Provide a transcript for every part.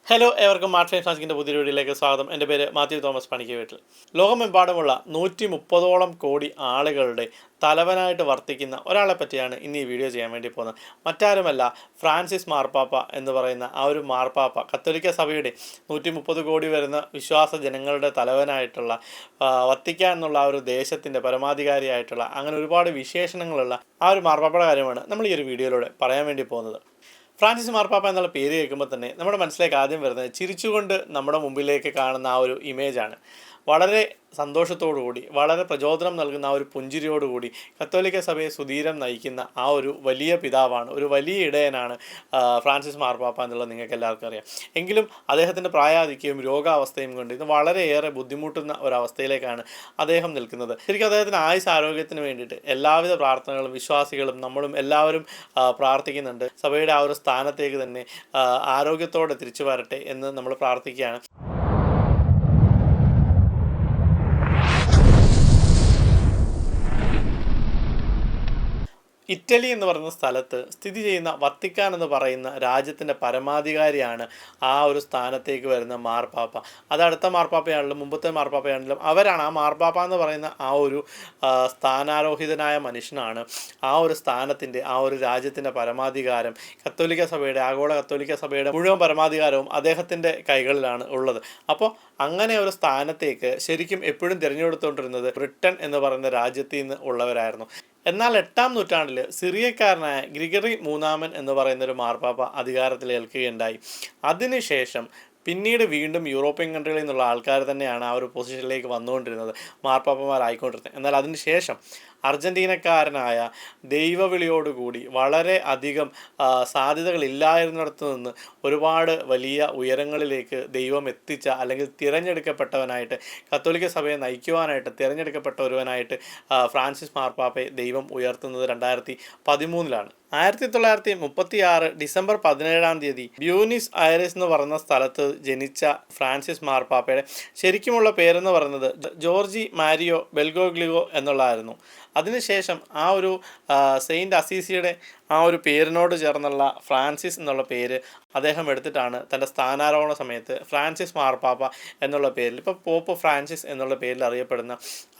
Hello എവർക്കും mart fine ഫാൻസിൻ്റെ പുതിയ വീഡിയോയിലേക്ക് സ്വാഗതം. എൻ്റെ പേര് മാത്യു തോമസ് പണിക്ക് വീട്ടിൽ. ലോകമെമ്പാടുമുള്ള 130ഓളം കോടി ആളുകളുടെ തലവനായിട്ട് വർത്തിക്കുന്ന ഒരാളെ പറ്റിയാണ് ഇന്ന് ഈ വീഡിയോ ചെയ്യാൻ വേണ്ടി പോകുന്നത്. മറ്റാരുമല്ല, ഫ്രാൻസിസ് മാർപ്പാപ്പ എന്ന് പറയുന്ന ആ ഒരു മാർപ്പാപ്പ, കത്തോലിക്ക സഭയുടെ 130 കോടി വരുന്ന വിശ്വാസ ജനങ്ങളുടെ തലവനായിട്ടുള്ള വത്തിക്കാൻ എന്നുള്ള ആ ഒരു ദേശത്തിൻ്റെ പരമാധികാരിയായിട്ടുള്ള അങ്ങനെ ഒരുപാട് വിശേഷണങ്ങളുള്ള ആ ഒരു മാർപ്പാപ്പയുടെ കാര്യമാണ് നമ്മൾ ഈ ഒരു വീഡിയോയിലൂടെ പറയാൻ വേണ്ടി പോകുന്നത്. ഫ്രാൻസിസ് മാർപ്പാപ്പ എന്നുള്ള പേര് കേൾക്കുമ്പോൾ തന്നെ നമ്മുടെ മനസ്സിലേക്ക് ആദ്യം വരുന്നത് ചിരിച്ചുകൊണ്ട് നമ്മുടെ മുമ്പിലേക്ക് കാണുന്ന ആ ഒരു ഇമേജാണ്. വളരെ സന്തോഷത്തോടുകൂടി, വളരെ പ്രചോദനം നൽകുന്ന ആ ഒരു പുഞ്ചിരിയോടുകൂടി കത്തോലിക്ക സഭയെ സുധീരം നയിക്കുന്ന ആ ഒരു വലിയ പിതാവാണ്, ഒരു വലിയ ഇടയനാണ് ഫ്രാൻസിസ് മാർപ്പാപ്പ എന്നുള്ളത് നിങ്ങൾക്ക് എല്ലാവർക്കും അറിയാം. എങ്കിലും അദ്ദേഹത്തിൻ്റെ പ്രായാധിക്യവും രോഗാവസ്ഥയും കൊണ്ട് ഇത് വളരെയേറെ ബുദ്ധിമുട്ടുന്ന ഒരവസ്ഥയിലേക്കാണ് അദ്ദേഹം നിൽക്കുന്നത്. ശരിക്കും അദ്ദേഹത്തിന് ആയുസ് ആരോഗ്യത്തിന് വേണ്ടിയിട്ട് എല്ലാവിധ പ്രാർത്ഥനകളും വിശ്വാസികളും നമ്മളും എല്ലാവരും പ്രാർത്ഥിക്കുന്നുണ്ട്. സഭയുടെ ആ ഒരു സ്ഥാനത്തേക്ക് തന്നെ ആരോഗ്യത്തോടെ തിരിച്ചു വരട്ടെ എന്ന് നമ്മൾ പ്രാർത്ഥിക്കുകയാണ്. ഇറ്റലി എന്ന് പറയുന്ന സ്ഥലത്ത് സ്ഥിതി ചെയ്യുന്ന വത്തിക്കാൻ എന്ന് പറയുന്ന രാജ്യത്തിൻ്റെ പരമാധികാരിയാണ് ആ ഒരു സ്ഥാനത്തേക്ക് വരുന്ന മാർപ്പാപ്പ. അത് അടുത്ത മാർപ്പാപ്പയാണെങ്കിലും മുമ്പത്തെ മാർപ്പാപ്പയാണെങ്കിലും അവരാണ്. ആ മാർപ്പാപ്പ എന്ന് പറയുന്ന ആ ഒരു സ്ഥാനാരോഹിതനായ മനുഷ്യനാണ് ആ ഒരു സ്ഥാനത്തിൻ്റെ, ആ ഒരു രാജ്യത്തിൻ്റെ പരമാധികാരം. കത്തോലിക്ക സഭയുടെ, ആഗോള കത്തോലിക്ക സഭയുടെ മുഴുവൻ പരമാധികാരവും അദ്ദേഹത്തിൻ്റെ കൈകളിലാണ് ഉള്ളത്. അപ്പോൾ അങ്ങനെ ഒരു സ്ഥാനത്തേക്ക് ശരിക്കും എപ്പോഴും തിരഞ്ഞെടുത്തുകൊണ്ടിരുന്നത് ബ്രിട്ടൻ എന്ന് പറയുന്ന രാജ്യത്തിൽ നിന്ന് ഉള്ളവരായിരുന്നു. എന്നാൽ 8-ാം നൂറ്റാണ്ടിൽ സിറിയക്കാരനായ ഗ്രിഗറി മൂന്നാമൻ എന്ന് പറയുന്നൊരു മാർപ്പാപ്പ അധികാരത്തിലേൽക്കുകയുണ്ടായി. അതിനുശേഷം പിന്നീട് വീണ്ടും യൂറോപ്യൻ കൺട്രികളിൽ നിന്നുള്ള ആൾക്കാർ തന്നെയാണ് ആ ഒരു പൊസിഷനിലേക്ക് വന്നുകൊണ്ടിരുന്നത്, മാർപ്പാപ്പമാരായിക്കൊണ്ടിരുന്നത്. എന്നാൽ അതിനുശേഷം അർജൻറ്റീനക്കാരനായ ദൈവവിളിയോടുകൂടി വളരെ അധികം സാധ്യതകളില്ലായിരുന്നിടത്തു നിന്ന് ഒരുപാട് വലിയ ഉയരങ്ങളിലേക്ക് ദൈവം എത്തിച്ച, അല്ലെങ്കിൽ തിരഞ്ഞെടുക്കപ്പെട്ടവനായിട്ട്, കത്തോലിക്ക സഭയെ നയിക്കുവാനായിട്ട് തിരഞ്ഞെടുക്കപ്പെട്ട ഒരുവനായിട്ട് ഫ്രാൻസിസ് മാർപ്പാപ്പയെ ദൈവം ഉയർത്തുന്നത് 2013 1936 ഡിസംബർ 17 ബ്യൂണിസ് ഐറിസ് എന്ന് പറയുന്ന സ്ഥലത്ത് ജനിച്ച ഫ്രാൻസിസ് മാർപ്പാപ്പയുടെ ശരിക്കുമുള്ള പേരെന്ന് പറയുന്നത് ജോർജി മാരിയോ ബെൽഗോഗ്ലിയോ എന്നുള്ളതായിരുന്നു. അതിനുശേഷം ആ ഒരു സെയിൻറ്റ് അസീസിയുടെ ആ ഒരു പേരിനോട് ചേർന്നുള്ള ഫ്രാൻസിസ് എന്നുള്ള പേര് അദ്ദേഹം എടുത്തിട്ടാണ് തൻ്റെ സ്ഥാനാരോഹണ സമയത്ത് ഫ്രാൻസിസ് മാർപ്പാപ്പ എന്നുള്ള പേരിൽ, ഇപ്പോൾ പോപ്പ് ഫ്രാൻസിസ് എന്നുള്ള പേരിൽ അറിയപ്പെടുന്ന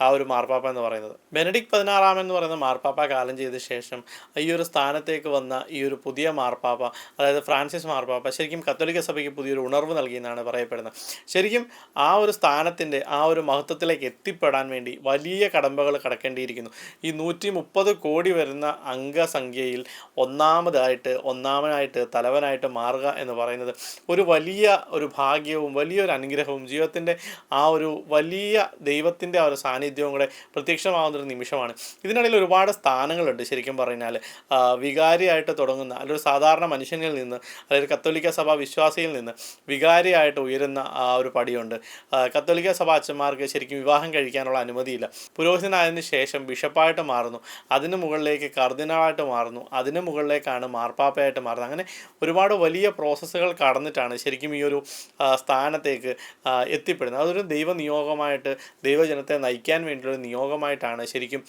ആ ഒരു മാർപ്പാപ്പ എന്ന് പറയുന്നത്. ബെനഡിക്ട് 16 എന്ന് പറയുന്ന മാർപ്പാപ്പ കാലം ചെയ്ത ശേഷം ഈ ഒരു സ്ഥാനത്തേക്ക് വന്ന ഈ ഒരു പുതിയ മാർപ്പാപ്പ, അതായത് ഫ്രാൻസിസ് മാർപ്പാപ്പ, ശരിക്കും കത്തോലിക്ക സഭയ്ക്ക് പുതിയൊരു ഉണർവ് നൽകിയെന്നാണ് പറയപ്പെടുന്നത്. ശരിക്കും ആ ഒരു സ്ഥാനത്തിൻ്റെ ആ ഒരു മഹത്വത്തിലേക്ക് എത്തിപ്പെടാൻ വേണ്ടി വലിയ കടമ്പകൾ കടക്കേണ്ടിയിരിക്കുന്നു. ഈ 130 കോടി വരുന്ന അംഗസംഖ്യയിൽ ഒന്നാമനായിട്ട് തലവനായിട്ട് മാറുക എന്ന് പറയുന്നത് ഒരു വലിയ ഒരു ഭാഗ്യവും വലിയൊരു അനുഗ്രഹവും ജീവിതത്തിൻ്റെ ആ ഒരു വലിയ ദൈവത്തിൻ്റെ ആ ഒരു സാന്നിധ്യവും കൂടെ പ്രത്യക്ഷമാകുന്നൊരു നിമിഷമാണ്. ഇതിനിടയിൽ ഒരുപാട് സ്ഥാനങ്ങളുണ്ട്. ശരിക്കും പറഞ്ഞാൽ വികാരിയായിട്ട് തുടങ്ങുന്ന, അല്ലെങ്കിൽ സാധാരണ മനുഷ്യനിൽ നിന്ന്, അതായത് കത്തോലിക്ക സഭ വിശ്വാസിയിൽ നിന്ന് വികാരിയായിട്ട് ഉയരുന്ന ആ ഒരു പടിയുണ്ട്. കത്തോലിക്ക സഭ അച്ഛന്മാർക്ക് ശരിക്കും വിവാഹം കഴിക്കാനുള്ള അനുമതിയില്ല. പുരോഹിതനായതിനു ശേഷം ബിഷപ്പായിട്ട് മാറുന്നു, അതിന് മുകളിലേക്ക് കർദിനാളായിട്ട് മാറുന്നു, അതിന് മുകളിലേക്കാണ് മാർപ്പാപ്പയായിട്ട് മാറുന്നത്. അങ്ങനെ ഒരുപാട് വലിയ പ്രോസസ്സുകൾ കടന്നിട്ടാണ് ശരിക്കും ഈ ഒരു സ്ഥാനത്തേക്ക് എത്തിപ്പെടുന്നത്. അതൊരു ദൈവനിയോഗമായിട്ട്, ദൈവജനത്തെ നയിക്കാൻ വേണ്ടിയുള്ള നിയോഗമായിട്ടാണ് ശരിക്കും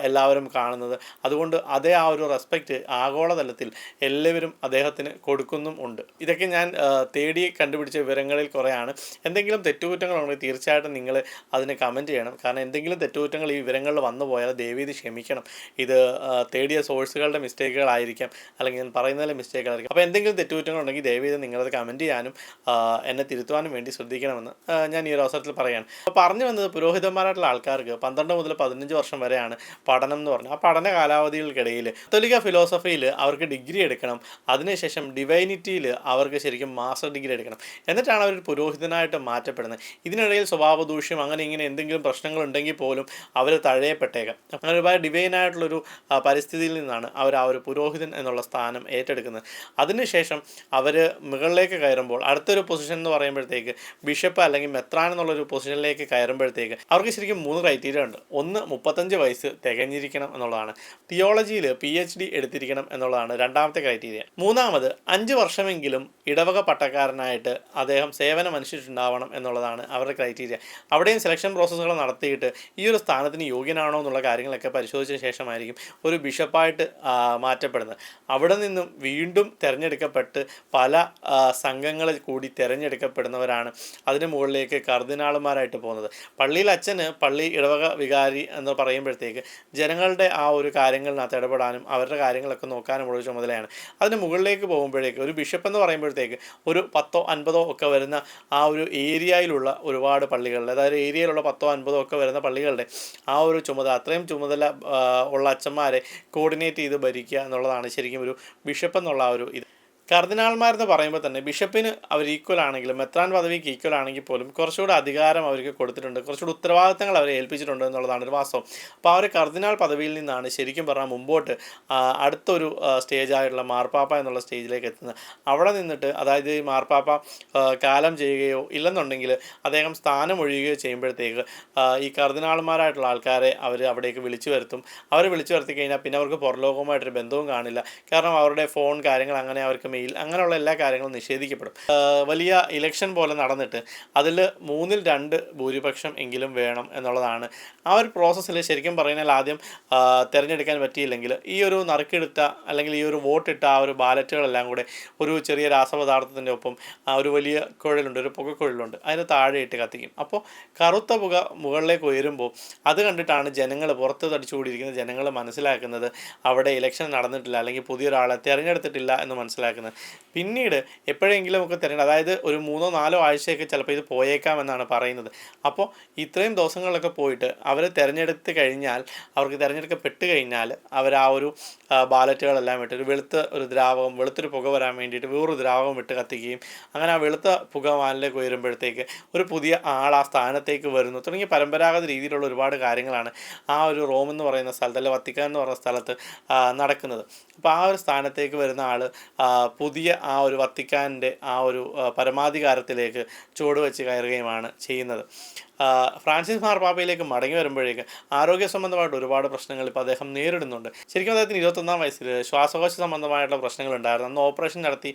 എല്ലാവരും കാണുന്നത്. അതുകൊണ്ട് അതേ ആ ഒരു റെസ്പെക്റ്റ് ആഗോളതലത്തിൽ എല്ലാവരും അദ്ദേഹത്തിന് കൊടുക്കുന്നും ഉണ്ട്. ഇതൊക്കെ ഞാൻ തേടി കണ്ടുപിടിച്ച വിവരങ്ങളിൽ കുറേയാണ്. എന്തെങ്കിലും തെറ്റുകുറ്റങ്ങളുണ്ടെങ്കിൽ തീർച്ചയായിട്ടും നിങ്ങൾ അതിന് കമൻറ്റ് ചെയ്യണം. കാരണം എന്തെങ്കിലും തെറ്റുകുറ്റങ്ങൾ ഈ വിവരങ്ങളിൽ വന്നു പോയാൽ ദയവീത് ക്ഷമിക്കണം. ഇത് തേടിയ സോഴ്സുകളുടെ മിസ്റ്റേക്കുകളായിരിക്കാം, അല്ലെങ്കിൽ ഞാൻ പറയുന്നതിലെ മിസ്റ്റേക്കുകളായിരിക്കും. അപ്പോൾ എന്തെങ്കിലും തെറ്റുകുറ്റങ്ങളുണ്ടെങ്കിൽ ദയവീത് നിങ്ങളത് കമൻറ്റ് ചെയ്യാനും എന്നെ തിരുത്തുവാനും വേണ്ടി ശ്രദ്ധിക്കണമെന്ന് ഞാൻ ഈ ഒരു അവസരത്തിൽ പറയുകയാണ്. അപ്പോൾ പറഞ്ഞു വന്നത്, പുരോഹിതന്മാരായിട്ടുള്ള ആൾക്കാർക്ക് 12 മുതൽ 15 വർഷം വരെയാണ് പഠനം എന്ന് പറഞ്ഞാൽ. ആ പഠന കാലാവധികൾക്കിടയിൽ കത്തോലിക്ക ഫിലോസഫിയിൽ അവർക്ക് ഡിഗ്രി എടുക്കണം. അതിനുശേഷം ഡിവൈനിറ്റിയിൽ അവർക്ക് ശരിക്കും മാസ്റ്റർ ഡിഗ്രി എടുക്കണം. എന്നിട്ടാണ് അവർ പുരോഹിതനായിട്ട് മാറ്റപ്പെടുന്നത്. ഇതിനിടയിൽ സ്വഭാവദൂഷ്യം അങ്ങനെ ഇങ്ങനെ എന്തെങ്കിലും പ്രശ്നങ്ങളുണ്ടെങ്കിൽ പോലും അവർ തഴയപ്പെട്ടേക്കാം. അങ്ങനെ ഒരുപാട് ഡിവൈനായിട്ടുള്ളൊരു പരിസ്ഥിതിയിൽ നിന്നാണ് അവർ ആ ഒരു പുരോഹിതൻ എന്നുള്ള സ്ഥാനം ഏറ്റെടുക്കുന്നത്. അതിനുശേഷം അവർ മുകളിലേക്ക് കയറുമ്പോൾ അടുത്തൊരു പൊസിഷൻ എന്ന് പറയുമ്പോഴത്തേക്ക് ബിഷപ്പ് അല്ലെങ്കിൽ മെത്രാൻ എന്നുള്ളൊരു പൊസിഷനിലേക്ക് കയറുമ്പോഴത്തേക്ക് അവർക്ക് ശരിക്കും 3 ക്രൈറ്റീരിയ ഉണ്ട്. ഒന്ന്, 35 വയസ്സ് തികഞ്ഞിരിക്കണം എന്നുള്ളതാണ്. തിയോളജിയിൽ PhD എടുത്തിരിക്കണം എന്നുള്ളതാണ് രണ്ടാമത്തെ ക്രൈറ്റീരിയ. മൂന്നാമത് 5 വർഷമെങ്കിലും ഇടവക പട്ടക്കാരനായിട്ട് അദ്ദേഹം സേവനം അനുഷ്ഠിച്ചിട്ടുണ്ടാവണം എന്നുള്ളതാണ് അവരുടെ ക്രൈറ്റീരിയ. അവിടെയും സെലക്ഷൻ പ്രോസസ്സുകൾ നടത്തിയിട്ട് ഈ ഒരു സ്ഥാനത്തിന് യോഗ്യനാണോ എന്നുള്ള കാര്യങ്ങളൊക്കെ പരിശോധിച്ച ശേഷമായിരിക്കും ഒരു ബിഷപ്പായിട്ട് മാറ്റപ്പെടുന്നത്. അവിടെ നിന്നും വീണ്ടും തിരഞ്ഞെടുക്കപ്പെട്ട് പല സംഘങ്ങളിൽ കൂടി തിരഞ്ഞെടുക്കപ്പെടുന്നവരാണ് അതിന് മുകളിലേക്ക് കർദിനാളുമാരായിട്ട് പോകുന്നത്. പള്ളിയിൽ അച്ഛന് പള്ളി ഇടവക വികാരി എന്ന് പറയുമ്പോഴത്തേക്ക് ജനങ്ങളുടെ ആ ഒരു കാര്യങ്ങളിനകത്ത് ഇടപെടാനും അവരുടെ കാര്യങ്ങളൊക്കെ നോക്കാനുമുള്ള ചുമതലയാണ്. അതിന് മുകളിലേക്ക് പോകുമ്പോഴേക്ക് ഒരു ബിഷപ്പ് എന്ന് പറയുമ്പോഴത്തേക്ക് ഒരു 10-50 ഒക്കെ വരുന്ന ആ ഒരു ഏരിയയിലുള്ള ഒരുപാട് പള്ളികളിൽ, അതായത് ഏരിയയിലുള്ള 10-50 ഒക്കെ വരുന്ന പള്ളികളുടെ ആ ഒരു ചുമതല, അത്രയും ചുമതല ഉള്ള അച്ഛന്മാരെ കോർഡിനേറ്റ് ചെയ്ത് ഭരിക്കുക എന്നുള്ളതാണ് ശരിക്കും ഒരു ബിഷപ്പ് എന്നുള്ള ആ ഒരു ഇത്. കർദിനാൾമാരെന്ന് പറയുമ്പോൾ തന്നെ ബിഷപ്പിന് അവർ ഈക്വൽ ആണെങ്കിലും മെത്രാൻ പദവിക്ക് ഈക്വൽ ആണെങ്കിൽ പോലും കുറച്ചുകൂടി അധികാരം അവർക്ക് കൊടുത്തിട്ടുണ്ട്, കുറച്ചുകൂടി ഉത്തരവാദിത്തങ്ങൾ അവരെ ഏൽപ്പിച്ചിട്ടുണ്ട് എന്നുള്ളതാണ് ഒരു വാസ്തവം. അപ്പോൾ ആ ഒരു കർദിനാൾ പദവിയിൽ നിന്നാണ് ശരിക്കും പറഞ്ഞാൽ മുമ്പോട്ട് അടുത്തൊരു സ്റ്റേജായിട്ടുള്ള മാർപ്പാപ്പ എന്നുള്ള സ്റ്റേജിലേക്ക് എത്തുന്നത്. അവിടെ നിന്നിട്ട് അതായത് ഈ മാർപ്പാപ്പ കാലം ചെയ്യുകയോ ഇല്ലെന്നുണ്ടെങ്കിൽ അദ്ദേഹം സ്ഥാനം ഒഴിയുകയോ ചെയ്യുമ്പോഴത്തേക്ക് ഈ കർദിനാൾമാരായിട്ടുള്ള ആൾക്കാരെ അവർ അവിടേക്ക് വിളിച്ചു വരുത്തും. അവർ വിളിച്ചു വരുത്തി കഴിഞ്ഞാൽ പിന്നെ അവർക്ക് പുറലോകവുമായിട്ടൊരു ബന്ധവും കാണില്ല. കാരണം അവരുടെ ഫോൺ കാര്യങ്ങൾ അങ്ങനെ അവർക്ക് അങ്ങനെയുള്ള എല്ലാ കാര്യങ്ങളും നിഷേധിക്കപ്പെടും. വലിയ ഇലക്ഷൻ പോലെ നടന്നിട്ട് അതിൽ 2/3 ഭൂരിപക്ഷം എങ്കിലും വേണം എന്നുള്ളതാണ് ആ ഒരു പ്രോസസ്സിൽ. ശരിക്കും പറഞ്ഞാൽ ആദ്യം തിരഞ്ഞെടുക്കാൻ പറ്റിയില്ലെങ്കിൽ ഈ ഒരു നറുക്കെടുത്ത അല്ലെങ്കിൽ ഈ ഒരു വോട്ടിട്ട ആ ഒരു ബാലറ്റുകളെല്ലാം കൂടെ ഒരു ചെറിയ രാസപദാർത്ഥത്തിൻ്റെ ഒപ്പം ഒരു വലിയ കുഴലുണ്ട്, ഒരു പുകക്കുഴലുണ്ട്, അതിന് താഴെ ഇട്ട് കത്തിക്കും. അപ്പോൾ കറുത്ത പുക മുകളിലേക്ക് ഉയരുമ്പോൾ അത് കണ്ടിട്ടാണ് ജനങ്ങൾ, പുറത്ത് തടിച്ചുകൂടിയിരിക്കുന്ന ജനങ്ങൾ മനസ്സിലാക്കുന്നത് അവിടെ ഇലക്ഷൻ നടന്നിട്ടില്ല അല്ലെങ്കിൽ പുതിയൊരാളെ തിരഞ്ഞെടുത്തിട്ടില്ല എന്ന് മനസ്സിലാക്കുന്നത്. പിന്നീട് എപ്പോഴെങ്കിലും ഒക്കെ അതായത് ഒരു 3-4 ആഴ്ചയൊക്കെ ചിലപ്പോൾ ഇത് പോയേക്കാമെന്നാണ് പറയുന്നത്. അപ്പോൾ ഇത്രയും ദിവസങ്ങളിലൊക്കെ പോയിട്ട് അവർ തിരഞ്ഞെടുത്ത് കഴിഞ്ഞാൽ, അവർക്ക് തിരഞ്ഞെടുക്കപ്പെട്ട് കഴിഞ്ഞാൽ അവർ ആ ഒരു ബാലറ്റുകളെല്ലാം ഇട്ട് ഒരു വെളുത്തൊരു പുക വരാൻ വേണ്ടിയിട്ട് വേറൊരു ദ്രാവകം ഇട്ട് കത്തിക്കുകയും അങ്ങനെ ആ വെളുത്ത പുക വാനിലേക്ക് ഉയരുമ്പോഴത്തേക്ക് ഒരു പുതിയ ആൾ ആ സ്ഥാനത്തേക്ക് വരുന്നു തുടങ്ങിയ പരമ്പരാഗത രീതിയിലുള്ള ഒരുപാട് കാര്യങ്ങളാണ് ആ ഒരു റോം എന്ന് പറയുന്ന സ്ഥലത്ത്, അല്ലെ വത്തിക്കാൻ എന്ന് പറയുന്ന സ്ഥലത്ത് നടക്കുന്നത്. അപ്പോൾ ആ ഒരു സ്ഥാനത്തേക്ക് വരുന്ന ആൾ പുതിയ ആ ഒരു വത്തിക്കാൻ്റെ ആ ഒരു പരമാധികാരത്തിലേക്ക് ചുവടുവെച്ച് കയറുകയുമാണ് ചെയ്യുന്നത്. ഫ്രാൻസിസ് മാർപ്പാപ്പയിലേക്ക് മടങ്ങി വരുമ്പോഴേക്ക് ആരോഗ്യ സംബന്ധമായിട്ട് ഒരുപാട് പ്രശ്നങ്ങൾ ഇപ്പോൾ അദ്ദേഹം നേരിടുന്നുണ്ട്. ശരിക്കും അദ്ദേഹത്തിന് 21-ാം വയസ്സിൽ ശ്വാസകോശ സംബന്ധമായിട്ടുള്ള പ്രശ്നങ്ങളുണ്ടായിരുന്നു. അന്ന് ഓപ്പറേഷൻ നടത്തി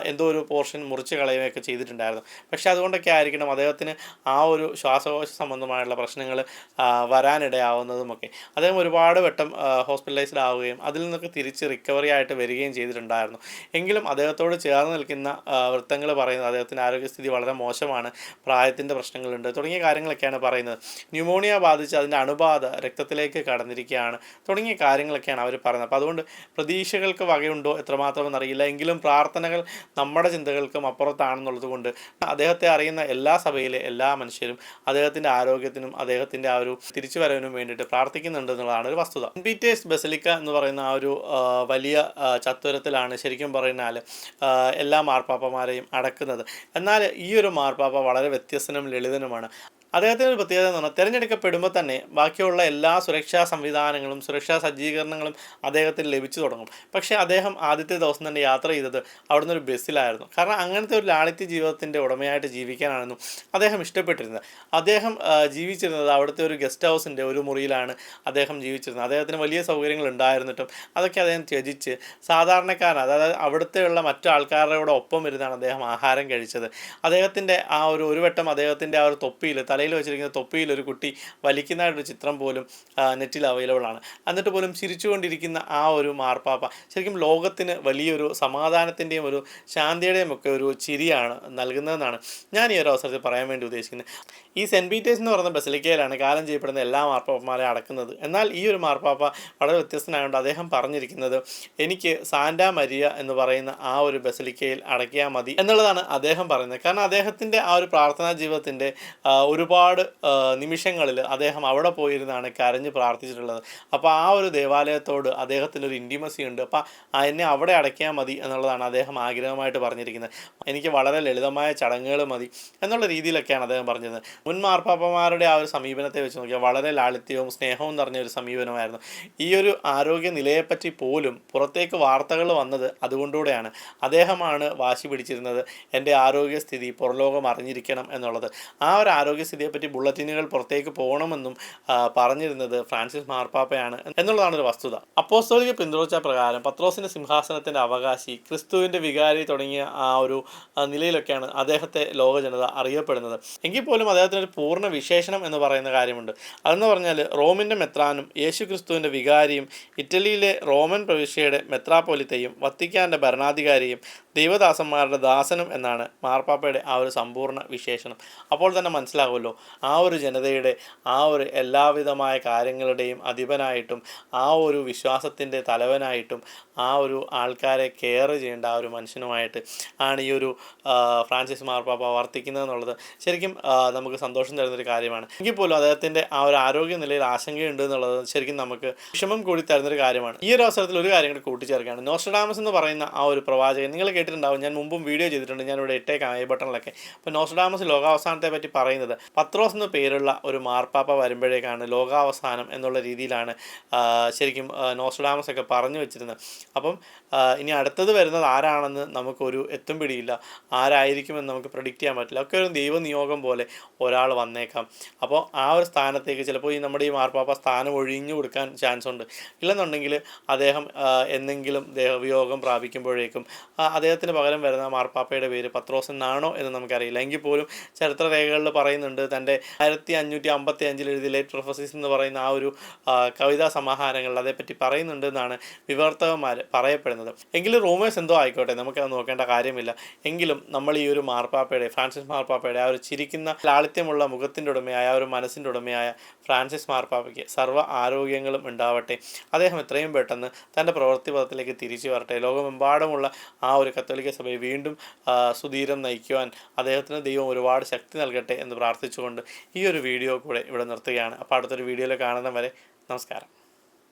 എന്തോ ഒരു പോർഷൻ മുറിച്ച് കളയുകയൊക്കെ ചെയ്തിട്ടുണ്ടായിരുന്നു. പക്ഷേ അതുകൊണ്ടൊക്കെ ആയിരിക്കണം അദ്ദേഹത്തിന് ആ ഒരു ശ്വാസകോശ സംബന്ധമായിട്ടുള്ള പ്രശ്നങ്ങൾ വരാനിടയാവുന്നതുമൊക്കെ. അദ്ദേഹം ഒരുപാട് വട്ടം ഹോസ്പിറ്റലൈസ്ഡ് ആവുകയും അതിൽ നിന്നൊക്കെ തിരിച്ച് റിക്കവറി ആയിട്ട് വരികയും ചെയ്തിട്ടുണ്ടായിരുന്നു. എങ്കിലും അദ്ദേഹത്തോട് ചേർന്ന് നിൽക്കുന്ന വൃത്തങ്ങൾ പറയുന്നത് അദ്ദേഹത്തിൻ്റെ ആരോഗ്യസ്ഥിതി വളരെ മോശമാണ്, പ്രായത്തിൻ്റെ പ്രശ്നങ്ങളുണ്ട് തുടങ്ങിയ കാര്യങ്ങളൊക്കെയാണ് പറയുന്നത്. ന്യൂമോണിയ ബാധിച്ച് അതിൻ്റെ അണുബാധ രക്തത്തിലേക്ക് കടന്നിരിക്കുകയാണ് തുടങ്ങിയ കാര്യങ്ങളൊക്കെയാണ് അവർ പറയുന്നത്. അപ്പോൾ അതുകൊണ്ട് പ്രതീക്ഷകൾക്ക് വകയുണ്ടോ എത്രമാത്രം എന്നറിയില്ല. എങ്കിലും പ്രാർത്ഥനകൾ നമ്മുടെ ചിന്തകൾക്കും അപ്പുറത്താണെന്നുള്ളത് കൊണ്ട് അദ്ദേഹത്തെ അറിയുന്ന എല്ലാ സഭയിലെ എല്ലാ മനുഷ്യരും അദ്ദേഹത്തിൻ്റെ ആരോഗ്യത്തിനും അദ്ദേഹത്തിൻ്റെ ആ ഒരു തിരിച്ചുവരവിനും വേണ്ടിയിട്ട് പ്രാർത്ഥിക്കുന്നുണ്ട് എന്നുള്ളതാണ് ഒരു വസ്തുത. സെന്റ് പീറ്റേഴ്സ് ബസിലിക്ക എന്ന് പറയുന്ന ആ ഒരു വലിയ ചത്വരത്തിലാണ് ശരിക്കും പറഞ്ഞാൽ എല്ലാ മാർപ്പാപ്പമാരെയും അടക്കുന്നത്. എന്നാൽ ഈ ഒരു മാർപ്പാപ്പ വളരെ വ്യത്യസ്തനും ലളിതനുമാണ്. അദ്ദേഹത്തിൻ്റെ ഒരു പ്രത്യേകത എന്ന് പറഞ്ഞാൽ തിരഞ്ഞെടുക്കപ്പെടുമ്പോൾ തന്നെ ബാക്കിയുള്ള എല്ലാ സുരക്ഷാ സംവിധാനങ്ങളും സുരക്ഷാ സജ്ജീകരണങ്ങളും അദ്ദേഹത്തിന് ലഭിച്ചു തുടങ്ങും. പക്ഷേ അദ്ദേഹം ആദ്യത്തെ ദിവസം തന്നെ യാത്ര ചെയ്തത് അവിടുന്ന് ഒരു ബസ്സിലായിരുന്നു. കാരണം അങ്ങനത്തെ ഒരു ലാളിത്യ ജീവിതത്തിൻ്റെ ഉടമയായിട്ട് ജീവിക്കാനാണെന്നും അദ്ദേഹം ഇഷ്ടപ്പെട്ടിരുന്നത്. അദ്ദേഹം ജീവിച്ചിരുന്നത് അവിടുത്തെ ഒരു ഗസ്റ്റ് ഹൗസിൻ്റെ ഒരു മുറിയിലാണ് അദ്ദേഹം ജീവിച്ചിരുന്നത്. അദ്ദേഹത്തിന് വലിയ സൗകര്യങ്ങൾ ഉണ്ടായിരുന്നിട്ടും അതൊക്കെ അദ്ദേഹം ത്യജിച്ച് സാധാരണക്കാരൻ, അതായത് അവിടുത്തെയുള്ള മറ്റു ആൾക്കാരുടെ ഒപ്പം ഇരുന്നാണ് അദ്ദേഹം ആഹാരം കഴിച്ചത്. അദ്ദേഹത്തിൻ്റെ ആ ഒരു വട്ടം അദ്ദേഹത്തിൻ്റെ ആ ഒരു തൊപ്പിയിൽ, തലയിൽ വെച്ചിരിക്കുന്ന തൊപ്പിയിൽ ഒരു കുട്ടി വലിക്കുന്നതായിട്ടൊരു ചിത്രം പോലും നെറ്റിൽ അവൈലബിൾ ആണ്. എന്നിട്ട് പോലും ചിരിച്ചുകൊണ്ടിരിക്കുന്ന ആ ഒരു മാർപ്പാപ്പ ശരിക്കും ലോകത്തിന് വലിയൊരു സമാധാനത്തിൻ്റെയും ഒരു ശാന്തിയുടെയും ഒക്കെ ഒരു ചിരിയാണ് നൽകുന്നതെന്നാണ് ഞാൻ ഈ ഒരു അവസരത്തിൽ പറയാൻ വേണ്ടി ഉദ്ദേശിക്കുന്നത്. ഈ സെൻറ്റ് പീറ്റേഴ്സ് എന്ന് പറയുന്ന ബസിലിക്കയിലാണ് കാലം ചെയ്യപ്പെടുന്ന എല്ലാ മാർപ്പാപ്പമാരെ അടക്കുന്നത്. എന്നാൽ ഈ ഒരു മാർപ്പാപ്പ വളരെ വ്യത്യസ്തനായതുകൊണ്ട് അദ്ദേഹം പറഞ്ഞിരിക്കുന്നത് എനിക്ക് സാന്റാ മരിയ എന്ന് പറയുന്ന ആ ഒരു ബസിലിക്കയിൽ അടക്കിയാൽ മതി എന്നുള്ളതാണ് അദ്ദേഹം പറയുന്നത്. കാരണം അദ്ദേഹത്തിൻ്റെ ആ ഒരു പ്രാർത്ഥനാ ജീവിതത്തിൻ്റെ ഒരുപാട് നിമിഷങ്ങളിൽ അദ്ദേഹം അവിടെ പോയിരുന്നാണ് കരഞ്ഞ് പ്രാർത്ഥിച്ചിട്ടുള്ളത്. അപ്പോൾ ആ ഒരു ദേവാലയത്തോട് അദ്ദേഹത്തിനൊരു ഇൻറ്റിമസി ഉണ്ട്. അപ്പോൾ എന്നെ അവിടെ അടയ്ക്കാൻ മതി എന്നുള്ളതാണ് അദ്ദേഹം ആഗ്രഹമായിട്ട് പറഞ്ഞിരിക്കുന്നത്. എനിക്ക് വളരെ ലളിതമായ ചടങ്ങുകൾ മതി എന്നുള്ള രീതിയിലൊക്കെയാണ് അദ്ദേഹം പറഞ്ഞത്. മുൻ മാർപ്പാപ്പമാരുടെ ആ ഒരു സമീപനത്തെ വെച്ച് നോക്കിയാൽ വളരെ ലാളിത്യവും സ്നേഹവും നിറഞ്ഞ ഒരു സമീപനമായിരുന്നു. ഈ ഒരു ആരോഗ്യ നിലയെപ്പറ്റി പോലും പുറത്തേക്ക് വാർത്തകൾ വന്നത് അതുകൊണ്ടുകൂടെയാണ്. അദ്ദേഹമാണ് വാശി പിടിച്ചിരുന്നത് എൻ്റെ ആരോഗ്യസ്ഥിതി പുറലോകം അറിഞ്ഞിരിക്കണം എന്നുള്ളത്. ആ ഒരു ആരോഗ്യസ്ഥിതി പ്രതിയെപ്പറ്റി ബുള്ളറ്റിനുകൾ പുറത്തേക്ക് പോകണമെന്നും പറഞ്ഞിരുന്നത് ഫ്രാൻസിസ് മാർപ്പാപ്പയാണ് എന്നുള്ളതാണ് ഒരു വസ്തുത. അപ്പോസ്തോലിക പിന്തുടർച്ച പ്രകാരം പത്രോസിൻ്റെ സിംഹാസനത്തിൻ്റെ അവകാശി, ക്രിസ്തുവിൻ്റെ വികാരി തുടങ്ങിയ ആ ഒരു നിലയിലൊക്കെയാണ് അദ്ദേഹത്തെ ലോക ജനത അറിയപ്പെടുന്നത്. എങ്കിൽ പോലും അദ്ദേഹത്തിനൊരു പൂർണ്ണ വിശേഷണം എന്ന് പറയുന്ന കാര്യമുണ്ട്. അതെന്ന് പറഞ്ഞാൽ റോമിൻ്റെ മെത്രാനും യേശു ക്രിസ്തുവിൻ്റെ വികാരിയും ഇറ്റലിയിലെ റോമൻ പ്രവിശ്യയുടെ മെത്രാപ്പൊലിത്തയും വത്തിക്കാൻ്റെ ഭരണാധികാരിയും ദൈവദാസന്മാരുടെ ദാസനും എന്നാണ് മാർപ്പാപ്പയുടെ ആ ഒരു സമ്പൂർണ്ണ വിശേഷണം. അപ്പോൾ തന്നെ മനസ്സിലാകുമല്ലോ ആ ഒരു ജനതയുടെ ആ ഒരു എല്ലാവിധമായ കാര്യങ്ങളുടെയും അധിപനായിട്ടും ആ ഒരു വിശ്വാസത്തിൻ്റെ തലവനായിട്ടും ആ ഒരു ആൾക്കാരെ കെയർ ചെയ്യേണ്ട ആ ഒരു മനുഷ്യനുമായിട്ട് ആണ് ഈ ഒരു ഫ്രാൻസിസ് മാർപ്പാപ്പ വർത്തിക്കുന്നത് എന്നുള്ളത് ശരിക്കും നമുക്ക് സന്തോഷം തരുന്നൊരു കാര്യമാണ്. എങ്കിൽ പോലും അദ്ദേഹത്തിൻ്റെ ആ ഒരു ആരോഗ്യ നിലയിൽ ആശങ്കയുണ്ട് എന്നുള്ളത് ശരിക്കും നമുക്ക് വിഷമം കൂടി തരുന്നൊരു കാര്യമാണ്. ഈ ഒരു അവസരത്തിൽ ഒരു കാര്യം കൂടി കൂട്ടിച്ചേർക്കുകയാണ്. നോസ്ട്രഡാമസ് എന്ന് പറയുന്ന ആ ഒരു പ്രവാചകൻ നിങ്ങൾ കേട്ടിട്ടുണ്ടാവും. ഞാൻ മുമ്പും വീഡിയോ ചെയ്തിട്ടുണ്ട്, ഞാനിവിടെ ഇട്ടേക്കാം ഐ ബട്ടണിലൊക്കെ. അപ്പോൾ നോസ്ട്രഡാമസ് ലോകാവസാനത്തെ പറ്റി പറയുന്നത് പത്രോസ് എന്ന പേരുള്ള ഒരു മാർപ്പാപ്പ വരുമ്പോഴേക്കാണ് ലോകാവസാനം എന്നുള്ള രീതിയിലാണ് ശരിക്കും നോസ്ട്രഡാമസ് ഒക്കെ പറഞ്ഞു വെച്ചിരുന്നത്. അപ്പം ഇനി അടുത്തത് വരുന്നത് ആരാണെന്ന് നമുക്കൊരു എത്തും പിടിയില്ല, ആരായിരിക്കുമെന്ന് നമുക്ക് പ്രെഡിക്റ്റ് ചെയ്യാൻ പറ്റില്ല. ഒക്കെ ഒരു ദൈവനിയോഗം പോലെ ഒരാൾ വന്നേക്കാം. അപ്പോൾ ആ ഒരു സ്ഥാനത്തേക്ക് ചിലപ്പോൾ നമ്മുടെ ഈ മാർപ്പാപ്പ സ്ഥാനം ഒഴിഞ്ഞു കൊടുക്കാൻ ചാൻസ് ഉണ്ട്. ഇല്ലെന്നുണ്ടെങ്കിൽ അദ്ദേഹം എന്തെങ്കിലും ദേഹവിയോഗം പ്രാപിക്കുമ്പോഴേക്കും അദ്ദേഹത്തിന് പകരം വരുന്ന മാർപ്പാപ്പയുടെ പേര് പത്രോസ് എന്നാണോ എന്ന് നമുക്കറിയില്ല. എങ്കിൽ പോലും ചരിത്രരേഖകളിൽ പറയുന്നുണ്ട് തൻ്റെ 1555 എഴുതിയ ലേറ്റ് പ്രൊഫസീസ് എന്ന് പറയുന്ന ആ ഒരു കവിതാ സമാഹാരങ്ങളിൽ അതേപ്പറ്റി പറയുന്നുണ്ട് എന്നാണ് വിവർത്തകന്മാർ പറയപ്പെടുന്നത്. എങ്കിലും റൂമേഴ്സ് എന്തോ ആയിക്കോട്ടെ, നമുക്കത് നോക്കേണ്ട കാര്യമില്ല. എങ്കിലും നമ്മൾ ഈ ഒരു മാർപ്പാപ്പയുടെ, ഫ്രാൻസിസ് മാർപ്പാപ്പയുടെ ആ ഒരു ചിരിക്കുന്ന ലാളിത്യമുള്ള മുഖത്തിൻ്റെ ഉടമയായ ആ ഒരു മനസ്സിൻ്റെ ഉടമയായ ഫ്രാൻസിസ് മാർപ്പാപ്പയ്ക്ക് സർവ്വ ആരോഗ്യങ്ങളും ഉണ്ടാവട്ടെ. അദ്ദേഹം എത്രയും പെട്ടെന്ന് തൻ്റെ പ്രവൃത്തി പദത്തിലേക്ക് തിരിച്ചു വരട്ടെ. ലോകമെമ്പാടുമുള്ള ആ ഒരു കത്തോലിക്ക സഭയെ വീണ്ടും സുധീരം നയിക്കുവാൻ അദ്ദേഹത്തിന് ദൈവം ഒരുപാട് ശക്തി നൽകട്ടെ എന്ന് പ്രാർത്ഥിച്ചുകൊണ്ട് ഈ ഒരു വീഡിയോ കൂടെ ഇവിടെ നിർത്തുകയാണ്. അപ്പോൾ അടുത്തൊരു വീഡിയോയിൽ കാണുന്നവരെ നമസ്കാരം.